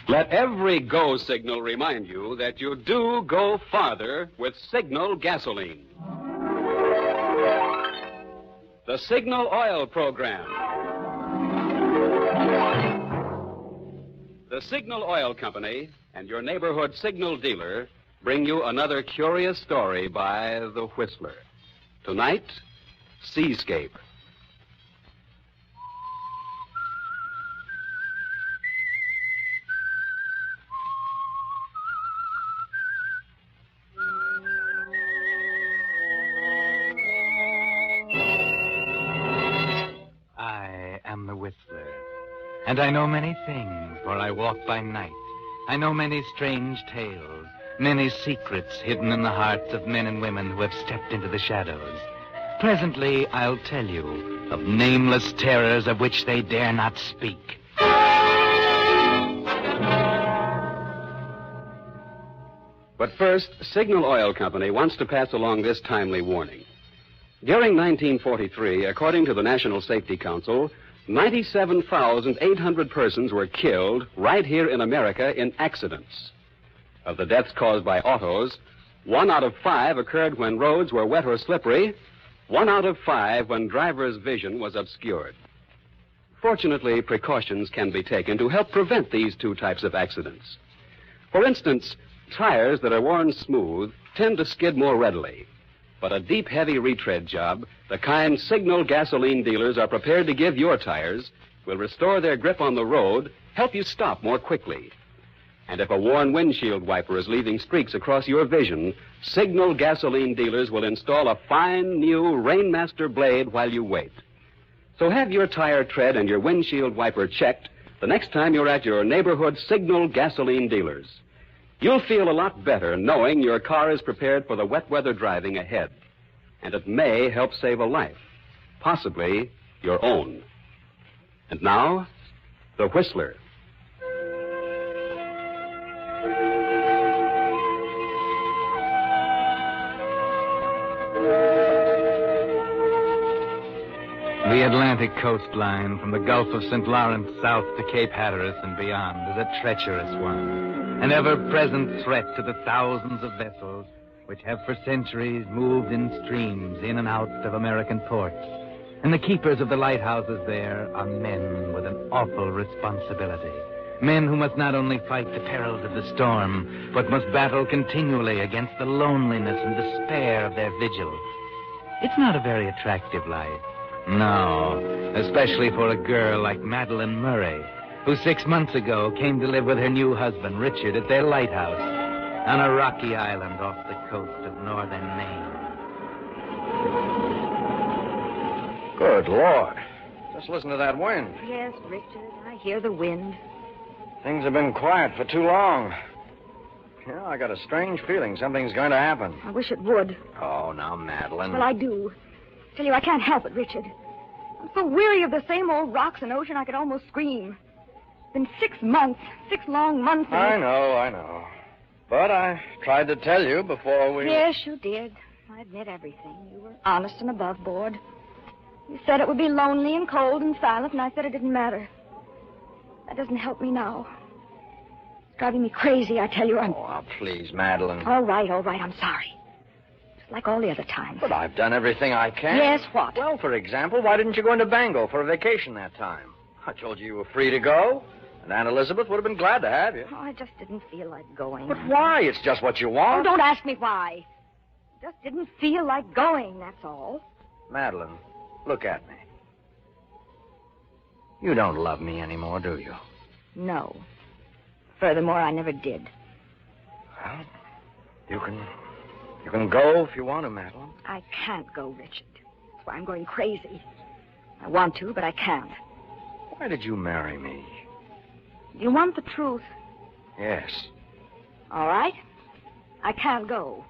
Let every go signal remind you that you do go farther with Signal gasoline. The Signal Oil Program. The Signal Oil Company and your neighborhood Signal dealer bring you another curious story by The Whistler. Tonight, Seascape. I am the Whistler, and I know many things, for I walk by night. I know many strange tales, many secrets hidden in the hearts of men and women who have stepped into the shadows. Presently, I'll tell you of nameless terrors of which they dare not speak. But first, Signal Oil Company wants to pass along this timely warning. During 1943, according to the National Safety Council, 97,800 persons were killed right here in America in accidents. Of the deaths caused by autos, 1 out of 5 occurred when roads were wet or slippery, 1 out of 5 when drivers' vision was obscured. Fortunately, precautions can be taken to help prevent these two types of accidents. For instance, tires that are worn smooth tend to skid more readily. But a deep, heavy retread job, the kind Signal gasoline dealers are prepared to give your tires, will restore their grip on the road, help you stop more quickly. And if a worn windshield wiper is leaving streaks across your vision, Signal gasoline dealers will install a fine new Rainmaster blade while you wait. So have your tire tread and your windshield wiper checked the next time you're at your neighborhood Signal gasoline dealers. You'll feel a lot better knowing your car is prepared for the wet weather driving ahead. And it may help save a life, possibly your own. And now, The Whistler. The Atlantic coastline from the Gulf of St. Lawrence south to Cape Hatteras and beyond is a treacherous one, an ever-present threat to the thousands of vessels which have for centuries moved in streams in and out of American ports. And the keepers of the lighthouses there are men with an awful responsibility. Men who must not only fight the perils of the storm, but must battle continually against the loneliness and despair of their vigil. It's not a very attractive life. No, especially for a girl like Madeline Murray, who 6 months ago came to live with her new husband, Richard, at their lighthouse on a rocky island off the coast of northern Maine. Good Lord. Just listen to that wind. Yes, Richard, I hear the wind. Things have been quiet for too long. I got a strange feeling something's going to happen. I wish it would. Oh, now, Madeline. Well, I do. Tell you, I can't help it, Richard. I'm so weary of the same old rocks and ocean I could almost scream. It's been 6 months, 6 long months. I know. But I tried to tell you before we... Yes, you did. I admit everything. You were honest and above board. You said it would be lonely and cold and silent, and I said it didn't matter. That doesn't help me now. It's driving me crazy, I tell you. Oh, now, please, Madeline. All right, I'm sorry. Just like all the other times. But I've done everything I can. Yes, what? Well, for example, why didn't you go into Bengal for a vacation that time? I told you were free to go, and Aunt Elizabeth would have been glad to have you. Oh, I just didn't feel like going. But why? It's just what you Oh, want. don't ask me why. Just didn't feel like going, that's all. Madeline, look at me. You don't love me anymore, do you? No. Furthermore, I never did. Well, you can go if you want to, Madeline. I can't go, Richard. That's why I'm going crazy. I want to, but I can't. Why did you marry me? You want the truth? Yes. All right. I can't go.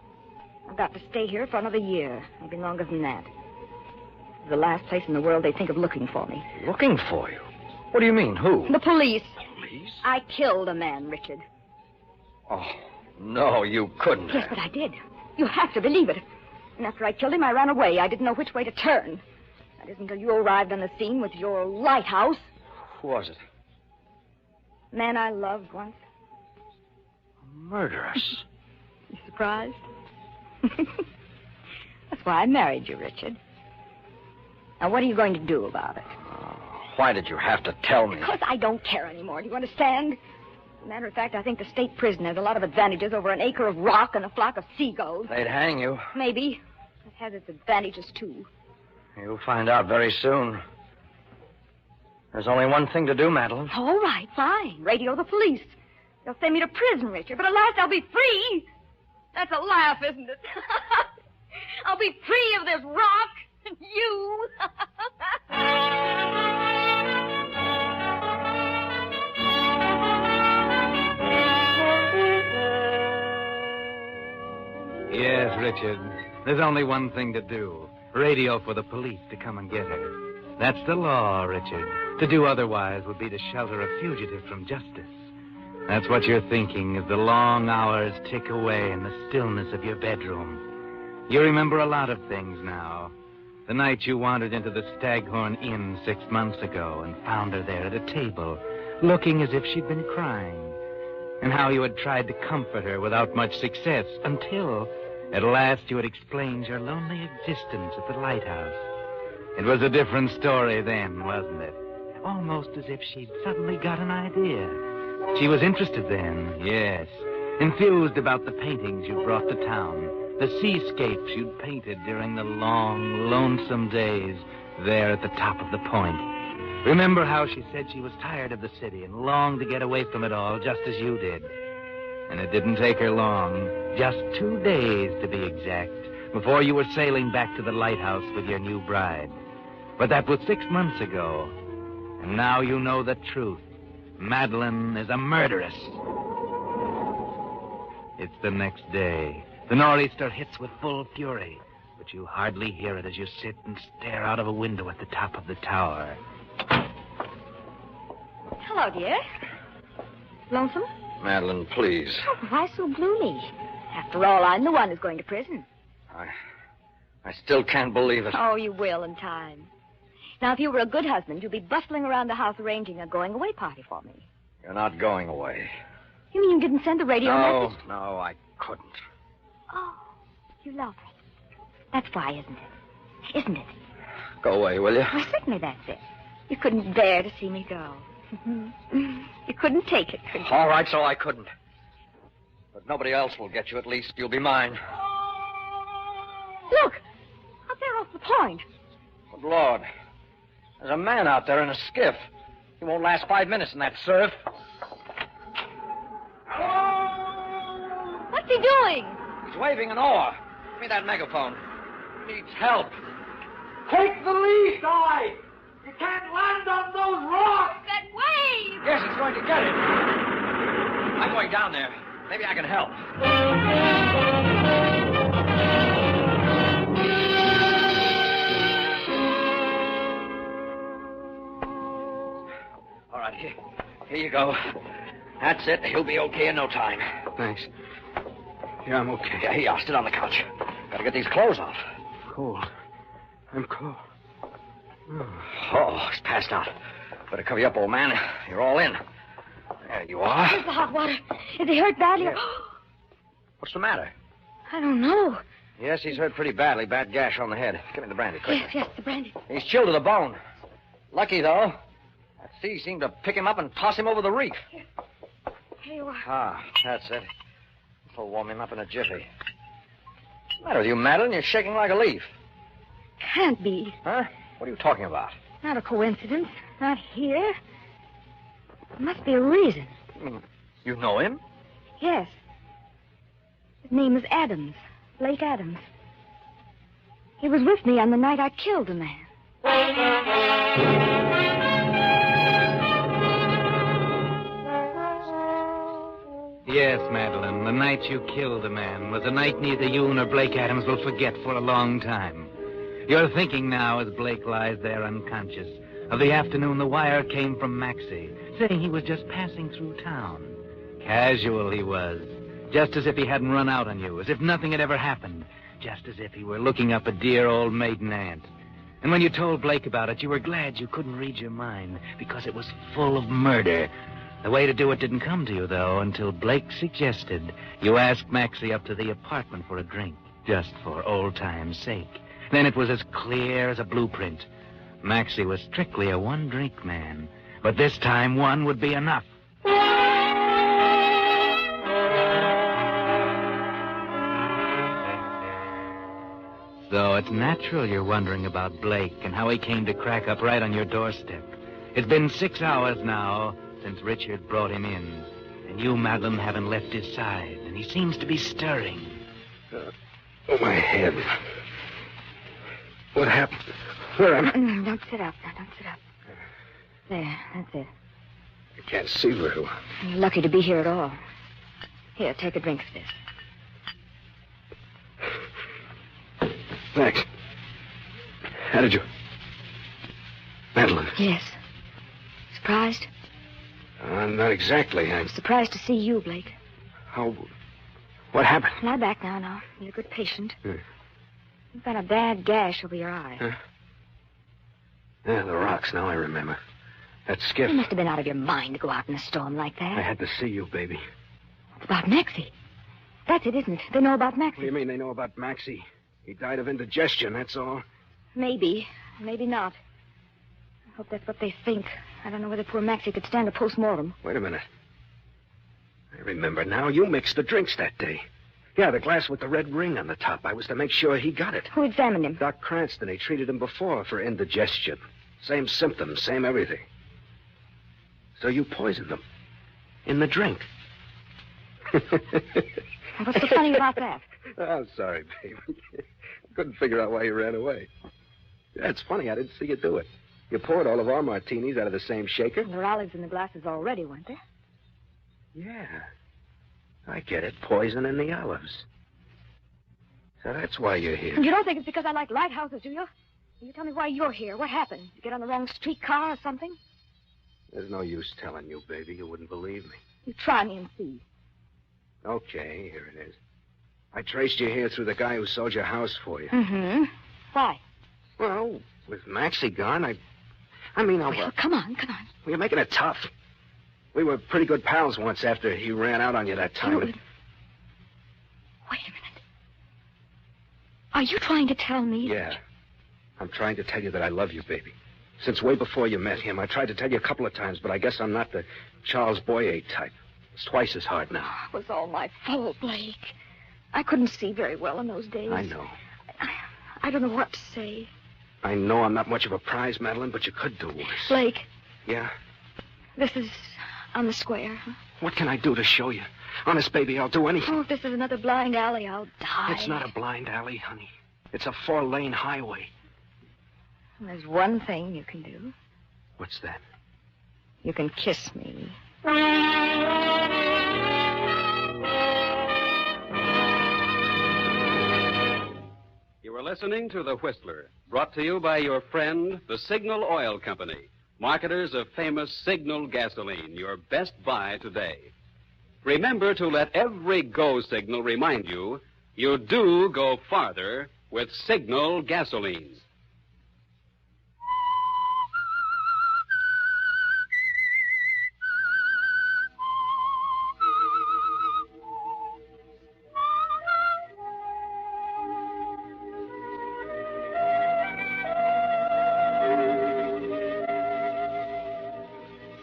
I've got to stay here for another year, maybe longer than that. It's the last place in the world they think of looking for me. Looking for you? What do you mean? Who? The police. Police? I killed a man, Richard. Oh, no, you couldn't Yes, have. but I did. You have to believe it. And after I killed him, I ran away. I didn't know which way to turn. That isn't until you arrived on the scene with your lighthouse. Who was it? A man I loved once. Murderess? You surprised? That's why I married you, Richard. Now, what are you going to do about it? Why did you have to tell me? Because I don't care anymore. Do you understand? As a matter of fact, I think the state prison has a lot of advantages over an acre of rock and a flock of seagulls. They'd hang you. Maybe. It has its advantages, too. You'll find out very soon. There's only one thing to do, Madeline. All right, fine. Radio the police. They'll send me to prison, Richard, but at last I'll be free. That's a laugh, isn't it? I'll be free of this rock and you. Yes, Richard. There's only one thing to do. Radio for the police to come and get her. That's the law, Richard. To do otherwise would be to shelter a fugitive from justice. That's what you're thinking as the long hours tick away in the stillness of your bedroom. You remember a lot of things now. The night you wandered into the Staghorn Inn 6 months ago and found her there at a table, looking as if she'd been crying. And how you had tried to comfort her without much success until, at last, you had explained your lonely existence at the lighthouse. It was a different story then, wasn't it? Almost as if she'd suddenly got an idea. She was interested then, yes. Enthused about the paintings you brought to town. The seascapes you'd painted during the long, lonesome days there at the top of the point. Remember how she said she was tired of the city and longed to get away from it all, just as you did. And it didn't take her long, just 2 days to be exact, before you were sailing back to the lighthouse with your new bride. But that was 6 months ago. And now you know the truth. Madeline is a murderess. It's the next day. The nor'easter hits with full fury, but you hardly hear it as you sit and stare out of a window at the top of the tower. Hello, dear. Lonesome? Madeline, please. Oh, why so gloomy? After all, I'm the one who's going to prison. I still can't believe it. Oh, you will in time. Now, if you were a good husband, you'd be bustling around the house arranging a going-away party for me. You're not going away. You mean you didn't send the radio message? No, I couldn't. Oh, you love me. That's why, isn't it? Isn't it? Go away, will you? Well, certainly that's it. You couldn't bear to see me go. You couldn't take it, could you? All right, so I couldn't. But nobody else will get you. At least you'll be mine. Look! Up there off the point. Good Lord. There's a man out there in a skiff. He won't last 5 minutes in that surf. What's he doing? He's waving an oar. Give me that megaphone. Needs help. Take the lead, guy! You can't land on those rocks! That wave! Yes, he's going to get it. I'm going down there. Maybe I can help. All right, here you go. That's it. He'll be okay in no time. Thanks. Yeah, I'm okay. Yeah, here you are. Sit on the couch. Gotta get these clothes off. Cold. I'm cold. Oh, he's passed out. Better cover you up, old man. You're all in. There you are. Where's the hot water? Is he hurt badly? Yeah. What's the matter? I don't know. Yes, he's hurt pretty badly. Bad gash on the head. Give me the brandy, quickly. Yes, the brandy. He's chilled to the bone. Lucky, though. That sea seemed to pick him up and toss him over the reef. Here you are. Ah, that's it. This'll warm him up in a jiffy. What's the matter with you, Madeline? You're shaking like a leaf. Can't be. Huh? What are you talking about? Not a coincidence. Not here. There must be a reason. You know him? Yes. His name is Adams. Blake Adams. He was with me on the night I killed the man. Yes, Madeline, the night you killed a man was a night neither you nor Blake Adams will forget for a long time. You're thinking now, as Blake lies there unconscious, of the afternoon the wire came from Maxie, saying he was just passing through town. Casual he was, just as if he hadn't run out on you, as if nothing had ever happened, just as if he were looking up a dear old maiden aunt. And when you told Blake about it, you were glad you couldn't read your mind, because it was full of murder. The way to do it didn't come to you, though, until Blake suggested you ask Maxie up to the apartment for a drink, just for old time's sake. Then it was as clear as a blueprint. Maxie was strictly a one-drink man, but this time one would be enough. So it's natural you're wondering about Blake and how he came to crack up right on your doorstep. It's been 6 hours now since Richard brought him in, and you, Madeline, haven't left his side, and he seems to be stirring. Oh, my head. What happened? Where am I? Don't sit up. Now, don't sit up. There, that's it. I can't see very well. You're lucky to be here at all. Here, take a drink of this. Max. How did you... Madeline. Yes. Surprised? Not exactly. I'm Surprised to see you, Blake. How... What happened? Lie back now. You're a good patient. You've got a bad gash over your eye. Huh? Yeah, the rocks. Now I remember. That skiff. You must have been out of your mind to go out in a storm like that. I had to see you, baby. It's about Maxie. That's it, isn't it? They know about Maxie. What do you mean they know about Maxie? He died of indigestion, that's all. Maybe. Maybe not. I hope that's what they think. I don't know whether poor Maxie could stand a post-mortem. Wait a minute. I remember now. You mixed the drinks that day. Yeah, the glass with the red ring on the top. I was to make sure he got it. Who examined him? Doc Cranston. He treated him before for indigestion. Same symptoms, same everything. So you poisoned him. In the drink. What's so funny about that? I'm sorry, baby. I couldn't figure out why you ran away. Yeah, it's funny. I didn't see you do it. You poured all of our martinis out of the same shaker. There were olives in the glasses already, weren't there? Yeah. I get it. Poison in the olives. So that's why you're here. You don't think it's because I like lighthouses, do you? You tell me why you're here. What happened? You get on the wrong streetcar or something? There's no use telling you, baby. You wouldn't believe me. You try me and see. Okay, here it is. I traced you here through the guy who sold your house for you. Mm-hmm. Why? Well, with Maxie gone, I mean, Well, come on. Well, you're making it tough. We were pretty good pals once after he ran out on you that time. Wait a minute. Are you trying to tell me? Yeah. I'm trying to tell you that I love you, baby. Since way before you met him, I tried to tell you a couple of times, but I guess I'm not the Charles Boyer type. It's twice as hard now. It was all my fault, Blake. I couldn't see very well in those days. I know. I don't know what to say. I know I'm not much of a prize, Madeline, but you could do worse. Blake. Yeah? This is on the square. Huh? What can I do to show you? Honest, baby, I'll do anything. Oh, if this is another blind alley, I'll die. It's not a blind alley, honey. It's a 4-lane highway. There's one thing you can do. What's that? You can kiss me. You are listening to The Whistler, brought to you by your friend, the Signal Oil Company, marketers of famous Signal gasoline, your best buy today. Remember to let every go signal remind you do go farther with Signal gasoline.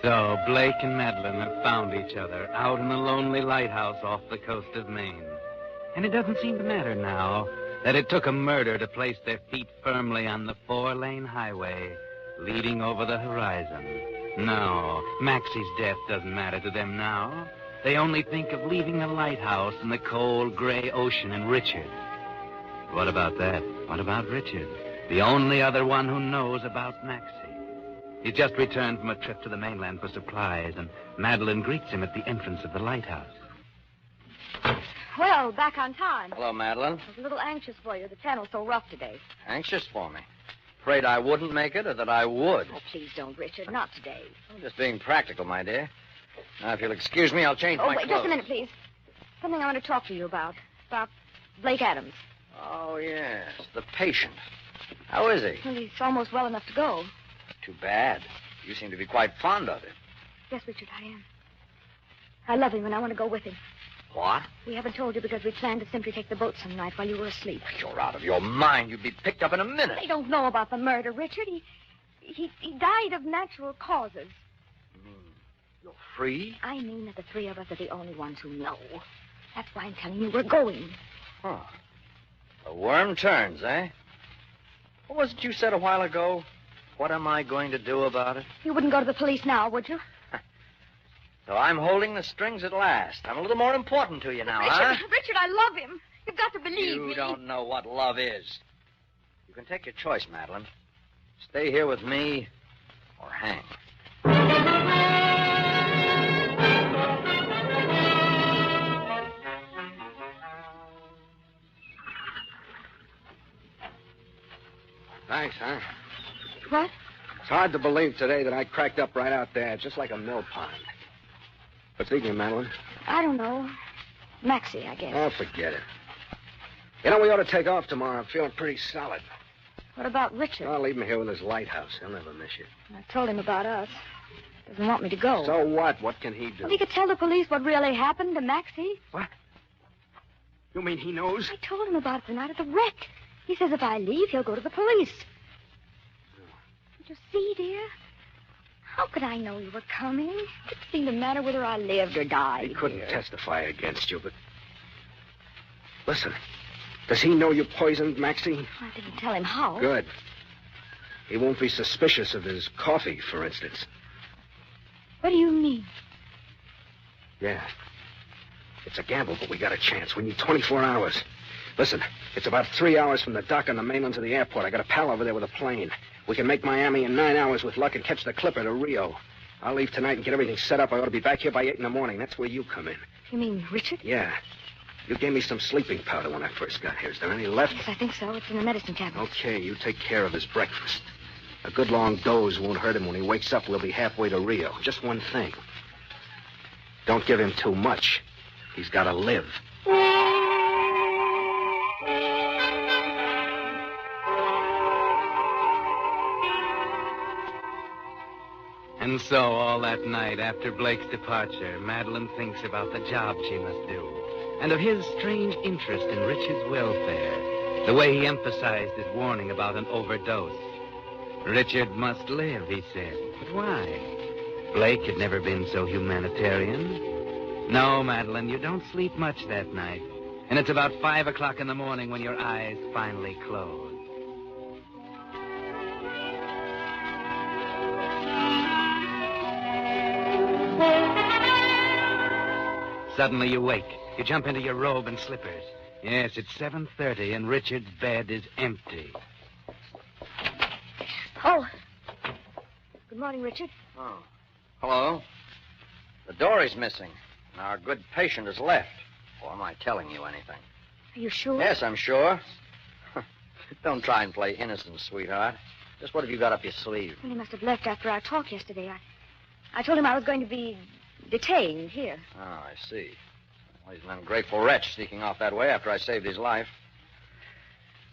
So Blake and Madeline have found each other out in a lonely lighthouse off the coast of Maine. And it doesn't seem to matter now that it took a murder to place their feet firmly on the 4-lane highway leading over the horizon. No, Maxie's death doesn't matter to them now. They only think of leaving the lighthouse and the cold gray ocean and Richard. What about that? What about Richard? The only other one who knows about Maxie. He's just returned from a trip to the mainland for supplies, and Madeline greets him at the entrance of the lighthouse. Well, back on time. Hello, Madeline. I was a little anxious for you. The channel's so rough today. Anxious for me? Afraid I wouldn't make it or that I would? Oh, please don't, Richard. Not today. I'm just being practical, my dear. Now, if you'll excuse me, I'll change my wait, clothes. just a minute, please. Something I want to talk to you about. About Blake Adams. Oh, yes, the patient. How is he? Well, he's almost well enough to go. Too bad. You seem to be quite fond of him. Yes, Richard, I am. I love him and I want to go with him. What? We haven't told you because we planned to simply take the boat some night while you were asleep. You're out of your mind. You'd be picked up in a minute. They don't know about the murder, Richard. He died of natural causes. You mean you're free? I mean that the three of us are the only ones who know. That's why I'm telling you we're going. Huh. The worm turns, eh? What was it you said a while ago? What am I going to do about it? You wouldn't go to the police now, would you? So I'm holding the strings at last. I'm a little more important to you now, huh? Richard, I love him. You've got to believe me. You don't know what love is. You can take your choice, Madeline. Stay here with me or hang. Thanks, huh? What? It's hard to believe today that I cracked up right out there, just like a mill pond. What's eating you, Madeline? I don't know. Maxie, I guess. Oh, forget it. You know, we ought to take off tomorrow. I'm feeling pretty solid. What about Richard? I'll leave him here with his lighthouse. He'll never miss you. I told him about us. Doesn't want me to go. So what? What can he do? Well, he could tell the police what really happened to Maxie. What? You mean he knows? I told him about it the night at the wreck. He says if I leave, he'll go to the police. Did you see, dear? How could I know you were coming? It didn't seem to matter whether I lived or died. He couldn't testify against you, but... Listen, does he know you poisoned Maxie? I didn't tell him how. Good. He won't be suspicious of his coffee, for instance. What do you mean? Yeah. It's a gamble, but we got a chance. We need 24 hours. Listen, it's about 3 hours from the dock on the mainland to the airport. I got a pal over there with a plane. We can make Miami in 9 hours with luck and catch the clipper to Rio. I'll leave tonight and get everything set up. I ought to be back here by 8 in the morning. That's where you come in. You mean Richard? Yeah. You gave me some sleeping powder when I first got here. Is there any left? Yes, I think so. It's in the medicine cabinet. Okay, you take care of his breakfast. A good long doze won't hurt him. When he wakes up, we'll be halfway to Rio. Just one thing. Don't give him too much. He's got to live. And so, all that night after Blake's departure, Madeline thinks about the job she must do, and of his strange interest in Richard's welfare, the way he emphasized his warning about an overdose. Richard must live, he said. But why? Blake had never been so humanitarian. No, Madeline, you don't sleep much that night, and it's about 5 o'clock in the morning when your eyes finally close. Suddenly you wake. You jump into your robe and slippers. Yes, it's 7:30 and Richard's bed is empty. Oh. Good morning, Richard. Oh. Hello. The dory's missing. And our good patient has left. Or am I telling you anything? Are you sure? Yes, I'm sure. Don't try and play innocent, sweetheart. Just what have you got up your sleeve? Well, he must have left after our talk yesterday. I told him I was going to be detained here. Oh, I see. Well, he's an ungrateful wretch sneaking off that way after I saved his life.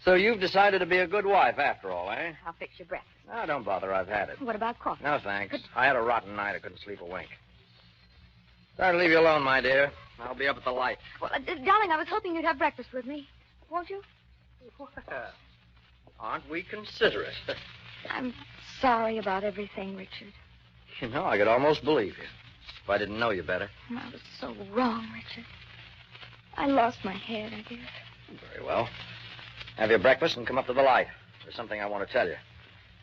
So you've decided to be a good wife after all, eh? I'll fix your breakfast. No, don't bother. I've had it. What about coffee? No, thanks. I had a rotten night. I couldn't sleep a wink. Sorry to leave you alone, my dear. I'll be up at the light. Well, darling, I was hoping you'd have breakfast with me. Won't you? Well, aren't we considerate? I'm sorry about everything, Richard. You know, I could almost believe you. If I didn't know you better. I was so wrong, Richard. I lost my head, I did. Very well. Have your breakfast and come up to the light. There's something I want to tell you.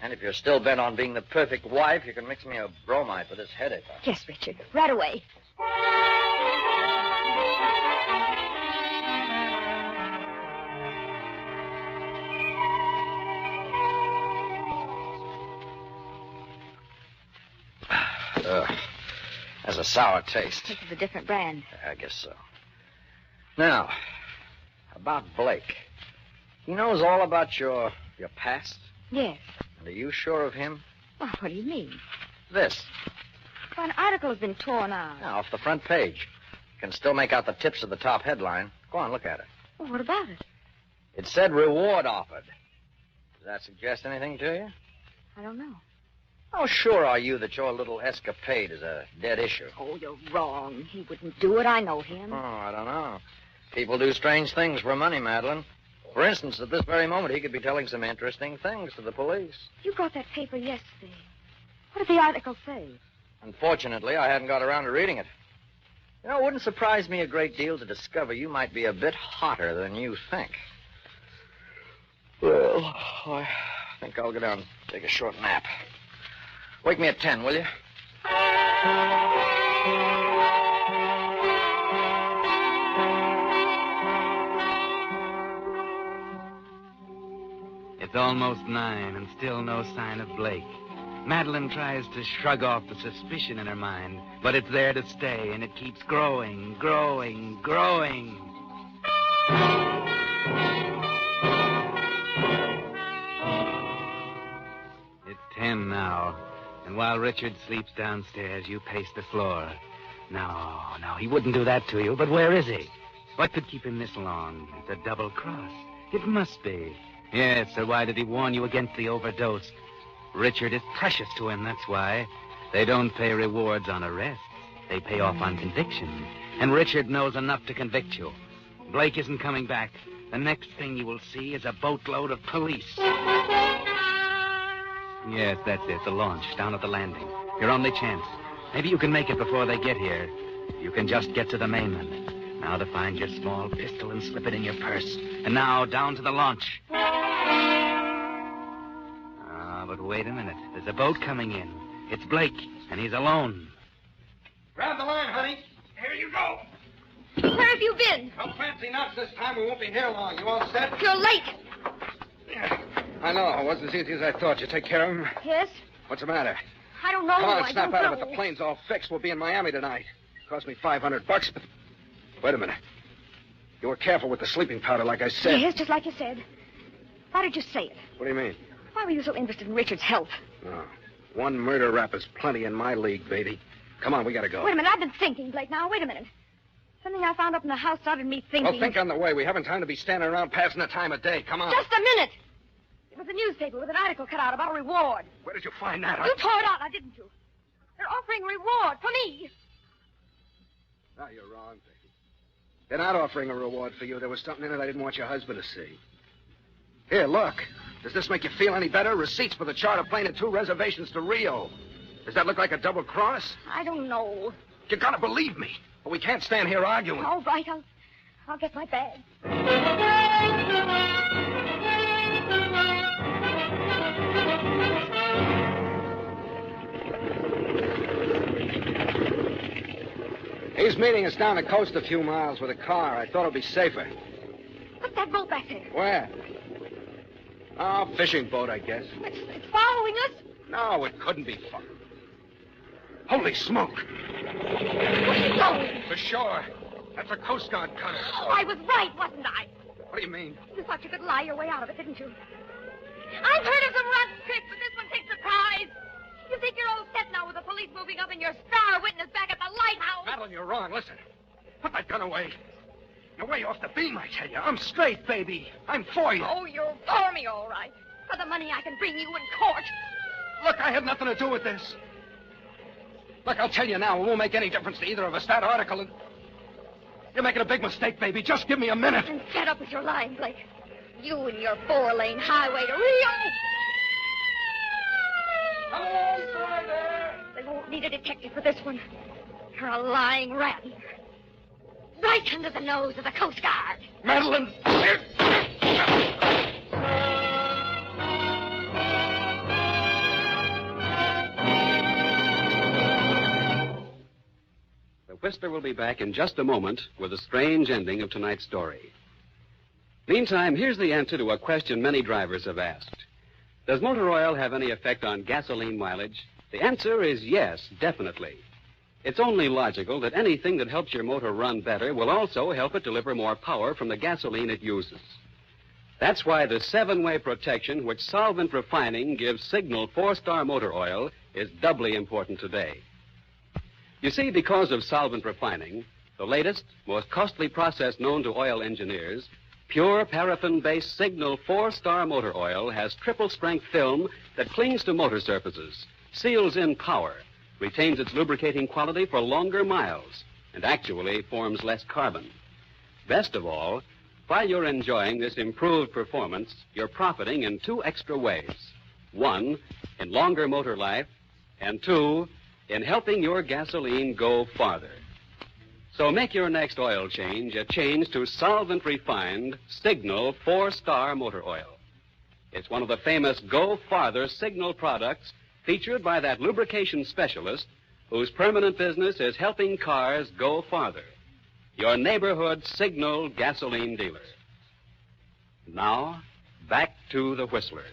And if you're still bent on being the perfect wife, you can mix me a bromide for this headache. Yes, Richard. Right away. Has a sour taste. This is a different brand. I guess so. Now, about Blake. He knows all about your past? Yes. And are you sure of him? Well, what do you mean? This. Well, an article has been torn out. Now, off the front page. You can still make out the tips of the top headline. Go on, look at it. Well, what about it? It said reward offered. Does that suggest anything to you? I don't know. How sure are you that your little escapade is a dead issue? Oh, you're wrong. He wouldn't do it. I know him. Oh, I don't know. People do strange things for money, Madeline. For instance, at this very moment, he could be telling some interesting things to the police. You brought that paper yesterday. What did the article say? Unfortunately, I hadn't got around to reading it. You know, it wouldn't surprise me a great deal to discover you might be a bit hotter than you think. Well, I think I'll go down and take a short nap. Wake me at 10, will you? It's almost 9 and still no sign of Blake. Madeline tries to shrug off the suspicion in her mind, but it's there to stay, and it keeps growing, growing, growing. It's 10 now, and while Richard sleeps downstairs, you pace the floor. No, he wouldn't do that to you, but where is he? What could keep him this long? It's a double cross. It must be. Yes, so why did he warn you against the overdose? Richard is precious to him, that's why. They don't pay rewards on arrests. They pay off on conviction. And Richard knows enough to convict you. Blake isn't coming back. The next thing you will see is a boatload of police. Yes, that's it, the launch, down at the landing. Your only chance. Maybe you can make it before they get here. You can just get to the mainland. Now to find your small pistol and slip it in your purse. And now down to the launch. But wait a minute. There's a boat coming in. It's Blake, and he's alone. Grab the line, honey. Here you go. Where have you been? No fancy nuts this time. We won't be here long. You all set? You're late. Yeah. I know. It wasn't as easy as I thought. You take care of him? Yes? What's the matter? I don't know. Come on, I snap don't out know. of it. The plane's all fixed. We'll be in Miami tonight. Cost me $500, but... Wait a minute. You were careful with the sleeping powder, like I said. Yes, just like you said. Why did you say it? What do you mean? Why were you so interested in Richard's health? Oh, one murder rap is plenty in my league, baby. Come on, we gotta go. Wait a minute. I've been thinking, Blake. Now, wait a minute. Something I found up in the house started me thinking. Well, think on the way. We haven't time to be standing around passing the time of day. Come on. Just a minute. It was a newspaper with an article cut out about a reward. Where did you find that? You tore it out, now, didn't you? They're offering a reward for me. No, you're wrong, baby. They're not offering a reward for you. There was something in it I didn't want your husband to see. Here, look. Does this make you feel any better? Receipts for the charter plane and 2 reservations to Rio. Does that look like a double cross? I don't know. You gotta believe me. But we can't stand here arguing. All right, I'll get my bag. He's meeting us down the coast a few miles with a car. I thought it'd be safer. What's that boat back there? Where? Oh, fishing boat, I guess. It's following us? No, it couldn't be fun. Holy smoke. Where's it going? For sure. That's a Coast Guard cutter. Oh, I was right, wasn't I? What do you mean? You thought you could lie your way out of it, didn't you? I've heard of some rough tricks, but this one takes the prize. You think you're all set now with the police moving up and your star witness back at the lighthouse? Madeline, you're wrong. Listen. Put that gun away. You're way off the beam, I tell you. I'm straight, baby. I'm for you. Oh, you're for me, all right. For the money I can bring you in court. Look, I had nothing to do with this. Look, I'll tell you now, it won't make any difference to either of us. That article and... You're making a big mistake, baby. Just give me a minute. And fed up with your lying, Blake. You and your 4-lane highway to Rio. Hello, there. They won't need a detective for this one. You're a lying rat. Right under the nose of the Coast Guard. Madeline. The Whistler will be back in just a moment with a strange ending of tonight's story. Meantime, here's the answer to a question many drivers have asked. Does motor oil have any effect on gasoline mileage? The answer is yes, definitely. It's only logical that anything that helps your motor run better will also help it deliver more power from the gasoline it uses. That's why the 7-way protection which Solvent Refining gives Signal 4-Star Motor Oil is doubly important today. You see, because of Solvent Refining, the latest, most costly process known to oil engineers, pure paraffin-based Signal 4-Star Motor Oil has triple-strength film that clings to motor surfaces, seals in power, retains its lubricating quality for longer miles, and actually forms less carbon. Best of all, while you're enjoying this improved performance, you're profiting in 2 extra ways. 1, in longer motor life, and 2, in helping your gasoline go farther. So make your next oil change a change to solvent-refined Signal 4-Star Motor Oil. It's one of the famous Go Farther Signal products featured by that lubrication specialist whose permanent business is helping cars go farther. Your neighborhood Signal gasoline dealer. Now, back to the Whistler.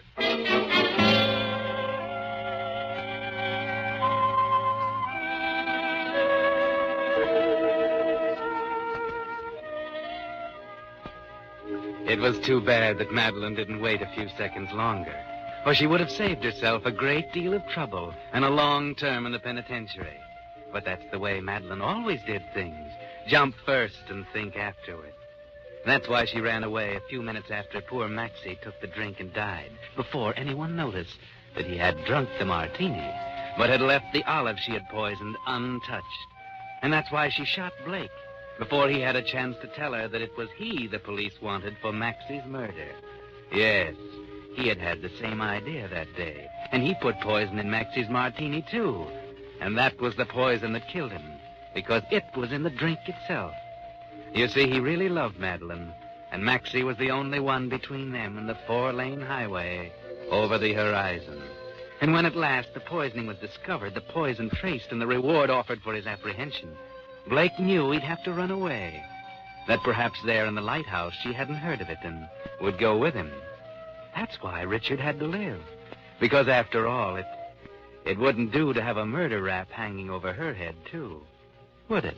It was too bad that Madeline didn't wait a few seconds longer, or she would have saved herself a great deal of trouble and a long term in the penitentiary. But that's the way Madeline always did things. Jump first and think afterward. That's why she ran away a few minutes after poor Maxie took the drink and died, before anyone noticed that he had drunk the martini, but had left the olive she had poisoned untouched. And that's why she shot Blake, before he had a chance to tell her that it was he the police wanted for Maxie's murder. Yes, he had had the same idea that day, and he put poison in Maxie's martini, too. And that was the poison that killed him, because it was in the drink itself. You see, he really loved Madeline, and Maxie was the only one between them and the 4-lane highway over the horizon. And when at last the poisoning was discovered, the poison traced, and the reward offered for his apprehension, Blake knew he'd have to run away. That perhaps there in the lighthouse she hadn't heard of it and would go with him. That's why Richard had to live. Because after all, it wouldn't do to have a murder rap hanging over her head, too, would it?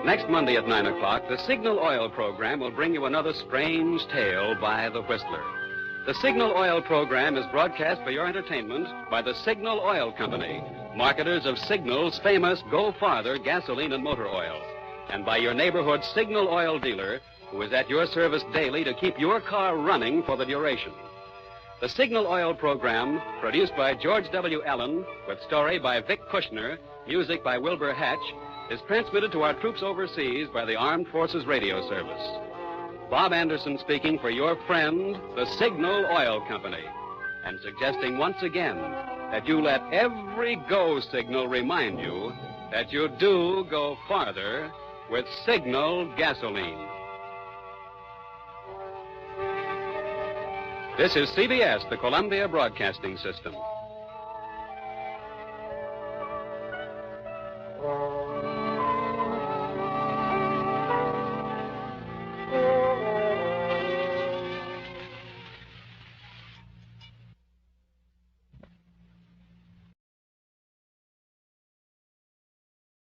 Next Monday at 9 o'clock, the Signal Oil program will bring you another strange tale by the Whistler. The Signal Oil program is broadcast for your entertainment by the Signal Oil Company, marketers of Signal's famous Go Farther gasoline and motor oil, and by your neighborhood Signal Oil dealer, who is at your service daily to keep your car running for the duration. The Signal Oil program, produced by George W. Allen, with story by Vic Kushner, music by Wilbur Hatch, is transmitted to our troops overseas by the Armed Forces Radio Service. Bob Anderson speaking for your friend, the Signal Oil Company, and suggesting once again that you let every go signal remind you that you do go farther with Signal gasoline. This is CBS, the Columbia Broadcasting System.